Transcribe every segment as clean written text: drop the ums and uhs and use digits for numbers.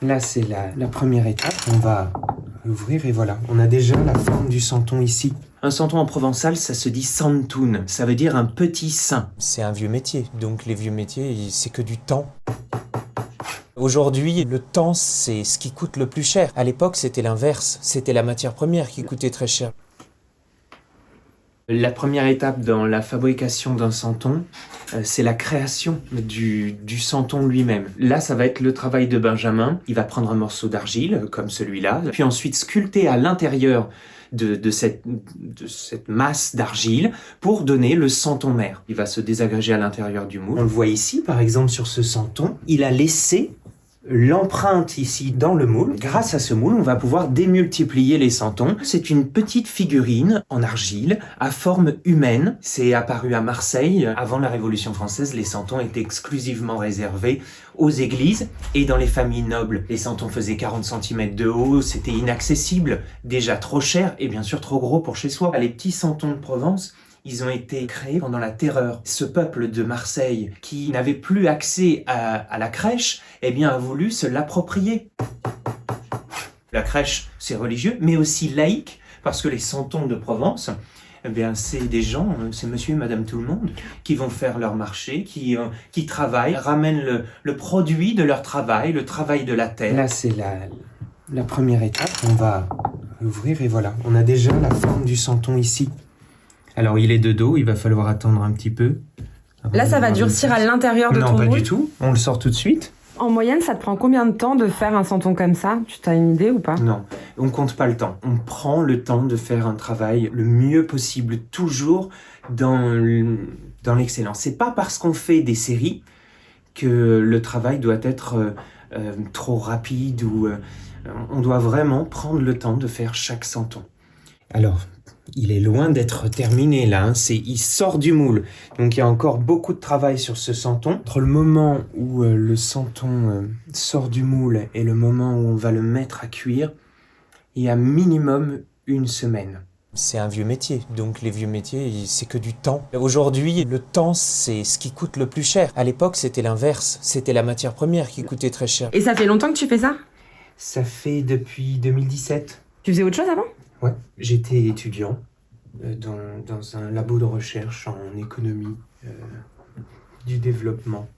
Là, c'est la première étape. On va l'ouvrir et voilà. On a déjà la forme du santon ici. Un santon en provençal, ça se dit santun. Ça veut dire un petit sein. C'est un vieux métier, donc les vieux métiers, c'est que du temps. Aujourd'hui, le temps, c'est ce qui coûte le plus cher. À l'époque, c'était l'inverse. C'était la matière première qui coûtait très cher. La première étape dans la fabrication d'un santon, c'est la création du santon lui-même. Là, ça va être le travail de Benjamin. Il va prendre un morceau d'argile, comme celui-là, puis ensuite sculpter à l'intérieur de cette masse d'argile pour donner le santon mère. Il va se désagréger à l'intérieur du moule. On le voit ici, par exemple, sur ce santon. Il a laissé l'empreinte ici dans le moule. Grâce à ce moule, on va pouvoir démultiplier les santons. C'est une petite figurine en argile à forme humaine. C'est apparu à Marseille. Avant la Révolution française, les santons étaient exclusivement réservés aux églises et dans les familles nobles. Les santons faisaient 40 cm de haut, c'était inaccessible, déjà trop cher et bien sûr trop gros pour chez soi. Les petits santons de Provence, ils ont été créés pendant la Terreur. Ce peuple de Marseille, qui n'avait plus accès à la crèche, eh bien, a voulu se l'approprier. La crèche, c'est religieux, mais aussi laïque, parce que les santons de Provence, eh bien, c'est des gens, c'est monsieur et madame tout le monde, qui vont faire leur marché, qui travaillent, ramènent le produit de leur travail, le travail de la terre. Là, c'est la première étape. On va l'ouvrir et voilà. On a déjà la forme du santon ici. Alors, il est de dos, il va falloir attendre un petit peu. Là, ça va durcir à l'intérieur de ton moule? Non, pas du tout. On le sort tout de suite. En moyenne, ça te prend combien de temps de faire un santon comme ça? Tu as une idée ou pas? Non, on compte pas le temps. On prend le temps de faire un travail le mieux possible, toujours dans l'excellence. C'est pas parce qu'on fait des séries que le travail doit être trop rapide ou on doit vraiment prendre le temps de faire chaque santon. Alors, il est loin d'être terminé là, il sort du moule. Donc il y a encore beaucoup de travail sur ce santon. Entre le moment où le santon sort du moule et le moment où on va le mettre à cuire, il y a minimum 1 semaine. C'est un vieux métier, donc les vieux métiers, c'est que du temps. Aujourd'hui, le temps, c'est ce qui coûte le plus cher. À l'époque, c'était l'inverse. C'était la matière première qui coûtait très cher. Et ça fait longtemps que tu fais ça? Ça fait depuis 2017. Tu faisais autre chose avant? Ouais, j'étais étudiant dans un labo de recherche en économie du développement.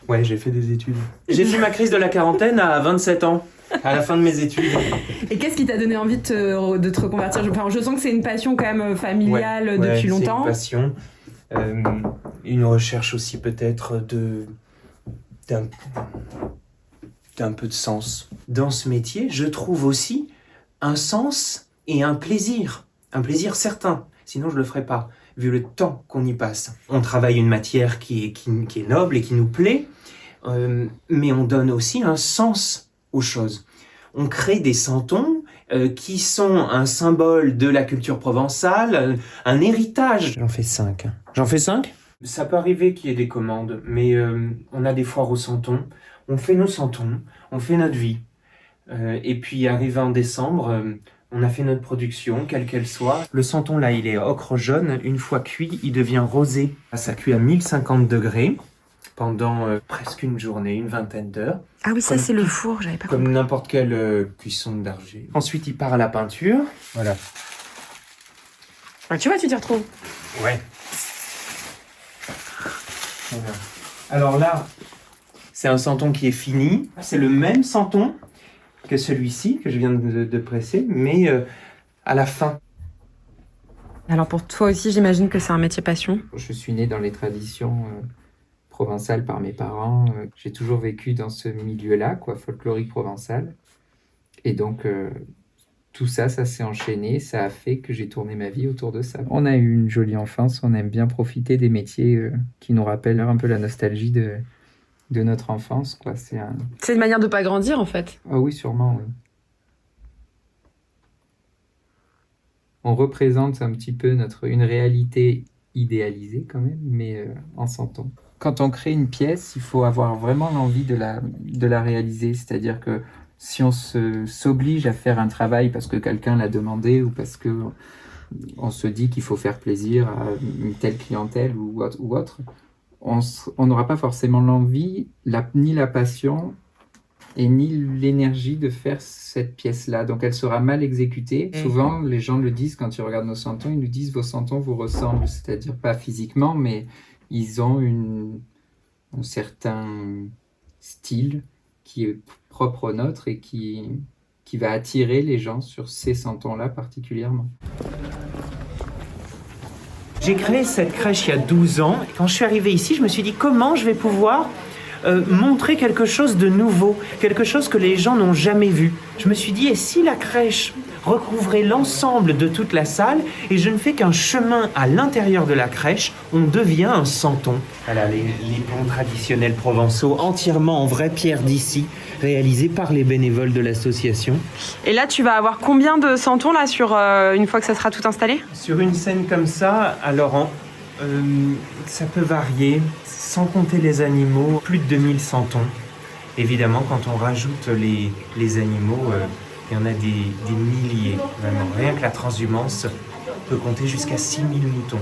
Ouais, j'ai fait des études. J'ai fait ma crise de la quarantaine à 27 ans, à la fin de mes études. Et qu'est-ce qui t'a donné envie de te reconvertir? Je sens que c'est une passion quand même familiale depuis longtemps. C'est une passion. Une recherche aussi peut-être d'un peu de sens. Dans ce métier, je trouve aussi un sens et un plaisir certain, sinon je le ferais pas, vu le temps qu'on y passe. On travaille une matière qui est noble et qui nous plaît, mais on donne aussi un sens aux choses. On crée des santons qui sont un symbole de la culture provençale, un héritage. J'en fais 5. J'en fais 5 ? Ça peut arriver qu'il y ait des commandes, mais on a des foires aux santons, on fait nos santons, on fait notre vie. Et puis arrivé en décembre, on a fait notre production, quelle qu'elle soit. Le santon là, il est ocre jaune. Une fois cuit, il devient rosé. Ça cuit à 1050 degrés pendant presque une journée, une vingtaine d'heures. Ah oui, ça c'est le four, j'avais pas compris. Comme n'importe quelle cuisson d'argile. Ensuite, il part à la peinture. Voilà. Ah, tu vois, tu t'y retrouves. Ouais. Voilà. Alors là, c'est un santon qui est fini. C'est le même santon que celui-ci, que je viens de presser, mais à la fin. Alors pour toi aussi, j'imagine que c'est un métier passion. Je suis né dans les traditions provençales par mes parents. J'ai toujours vécu dans ce milieu-là, folklorique provençal. Et donc, tout ça s'est enchaîné. Ça a fait que j'ai tourné ma vie autour de ça. On a eu une jolie enfance. On aime bien profiter des métiers qui nous rappellent un peu la nostalgie de notre enfance, C'est une manière de pas grandir, en fait. Ah oui, sûrement, oui. On représente un petit peu une réalité idéalisée quand même, mais en santon. Quand on crée une pièce, il faut avoir vraiment l'envie de la réaliser. C'est-à-dire que si on s'oblige à faire un travail parce que quelqu'un l'a demandé ou parce que on se dit qu'il faut faire plaisir à une telle clientèle ou autre, on n'aura pas forcément l'envie, ni la passion et ni l'énergie de faire cette pièce-là. Donc elle sera mal exécutée. Souvent, les gens le disent quand ils regardent nos santons, ils nous disent vos santons vous ressemblent, c'est-à-dire pas physiquement, mais ils ont un certain style qui est propre au nôtre et qui va attirer les gens sur ces santons-là particulièrement. J'ai créé cette crèche il y a 12 ans. Quand je suis arrivé ici, je me suis dit comment je vais pouvoir montrer quelque chose de nouveau, quelque chose que les gens n'ont jamais vu. Je me suis dit, et si la crèche recouvrait l'ensemble de toute la salle et je ne fais qu'un chemin à l'intérieur de la crèche, on devient un santon. Voilà les ponts traditionnels provençaux, entièrement en vraie pierre d'ici, réalisés par les bénévoles de l'association. Et là, tu vas avoir combien de santons là sur une fois que ça sera tout installé? Sur une scène comme ça, alors ça peut varier, sans compter les animaux, plus de 2000 santons. Évidemment, quand on rajoute les animaux, il y en a des milliers, vraiment. Rien que la transhumance peut compter jusqu'à 6000 moutons.